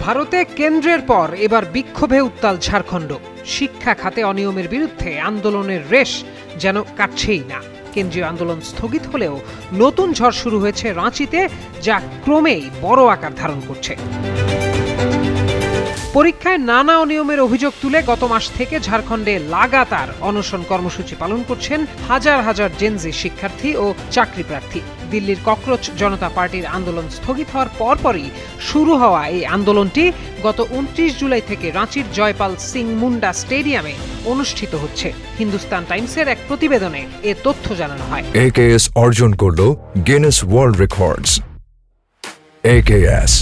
ভারতে কেন্দ্রের পর এবার বিক্ষোভে উত্তাল ঝাড়খণ্ড। শিক্ষা খাতে অনিয়মের বিরুদ্ধে আন্দোলনের রেশ যেন কাটছেই না। কেন্দ্রীয় আন্দোলন স্থগিত হলেও নতুন ঝড় শুরু হয়েছে রাঁচিতে, যা ক্রমেই বড় আকার ধারণ করছে। পরীক্ষায় নানা অনিয়মের অভিযোগ তুলে গত মাস থেকে ঝাড়খণ্ডে লাগাতার অনশন কর্মসূচি পালন করছেন হাজার হাজার জেনজি শিক্ষার্থী ও চাকরি প্রার্থী। দিল্লির ককরোচ জনতা পার্টির আন্দোলন স্থগিত হওয়ার পরপরই শুরু হওয়া এই আন্দোলনটি গত 29 জুলাই থেকে রাঁচির জয়পাল সিং মুন্ডা স্টেডিয়ামে অনুষ্ঠিত হচ্ছে। হিন্দুস্তান টাইমসের এক প্রতিবেদনে এ তথ্য জানানো হয়। AKS অর্জন করলো গিনেস ওয়ার্ল্ড রেকর্ডস। AKS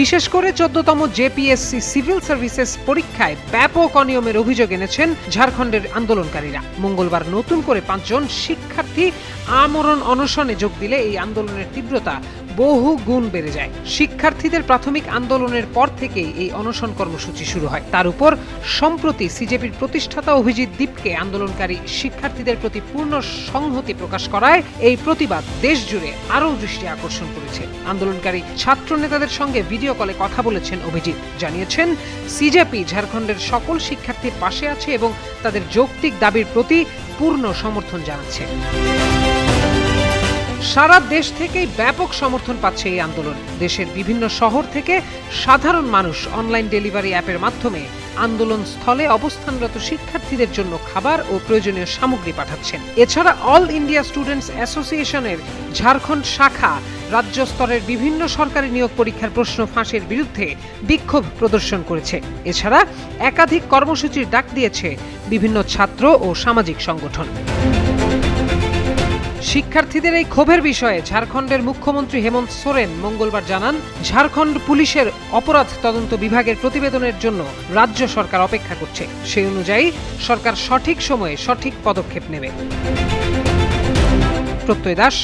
বিশেষ করে 14তম জেপিএসসি সিভিল সার্ভিসেস পরীক্ষায় ব্যাপক অনিয়মের অভিযোগ এনেছেন ঝাড়খণ্ডের আন্দোলনকারীরা। মঙ্গলবার নতুন করে 5 জন শিক্ষার্থী আমরণ অনশনে যোগ দিলে এই আন্দোলনের তীব্রতা বহু গুণ বেড়ে যায়। শিক্ষার্থীদের প্রাথমিক আন্দোলনের পর থেকেই এই অনশন কর্মসূচি শুরু হয়। তার উপর সম্প্রতি সিজেপির প্রতিষ্ঠাতা অভিজিৎ দীপকে আন্দোলনকারী শিক্ষার্থীদের প্রতি পূর্ণ সংহতি প্রকাশ করায় এই প্রতিবাদ দেশ জুড়ে আরও দৃষ্টি আকর্ষণ করেছে। আন্দোলনকারী ছাত্র নেতাদের সঙ্গে ভিডিও কলে কথা বলেছেন অভিজিৎ। জানিয়েছেন সিজেপি ঝাড়খণ্ডের সকল শিক্ষার্থীর পাশে আছে এবং তাদের যৌক্তিক দাবির প্রতি পূর্ণ সমর্থন জানাচ্ছে। সারা দেশ থেকেই ব্যাপক সমর্থন পাচ্ছে এই আন্দোলন। দেশের বিভিন্ন শহর থেকে সাধারণ মানুষ অনলাইন ডেলিভারি অ্যাপের মাধ্যমে আন্দোলন স্থলে অবস্থানরত শিক্ষার্থীদের জন্য খাবার ও প্রয়োজনীয় সামগ্রী পাঠাচ্ছেন। এছাড়া অল ইন্ডিয়া স্টুডেন্টস অ্যাসোসিয়েশনের ঝাড়খণ্ড শাখা রাজ্য স্তরের বিভিন্ন সরকারি নিয়োগ পরীক্ষার প্রশ্ন ফাঁসের বিরুদ্ধে বিক্ষোভ প্রদর্শন করেছে। এছাড়া একাধিক কর্মসূচির ডাক দিয়েছে বিভিন্ন ছাত্র ও সামাজিক সংগঠন। শিক্ষার্থীদের এই ক্ষোভের বিষয়ে ঝাড়খণ্ডের মুখ্যমন্ত্রী হেমন্ত সোরেন মঙ্গলবার জানান, ঝাড়খণ্ড পুলিশের অপরাধ তদন্ত বিভাগের প্রতিবেদনের জন্য রাজ্য সরকার অপেক্ষা করছে। সেই অনুযায়ী সরকার সঠিক সময়ে সঠিক পদক্ষেপ নেবে। প্রত্যয় দাস,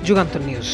যুগান্তর নিউজ।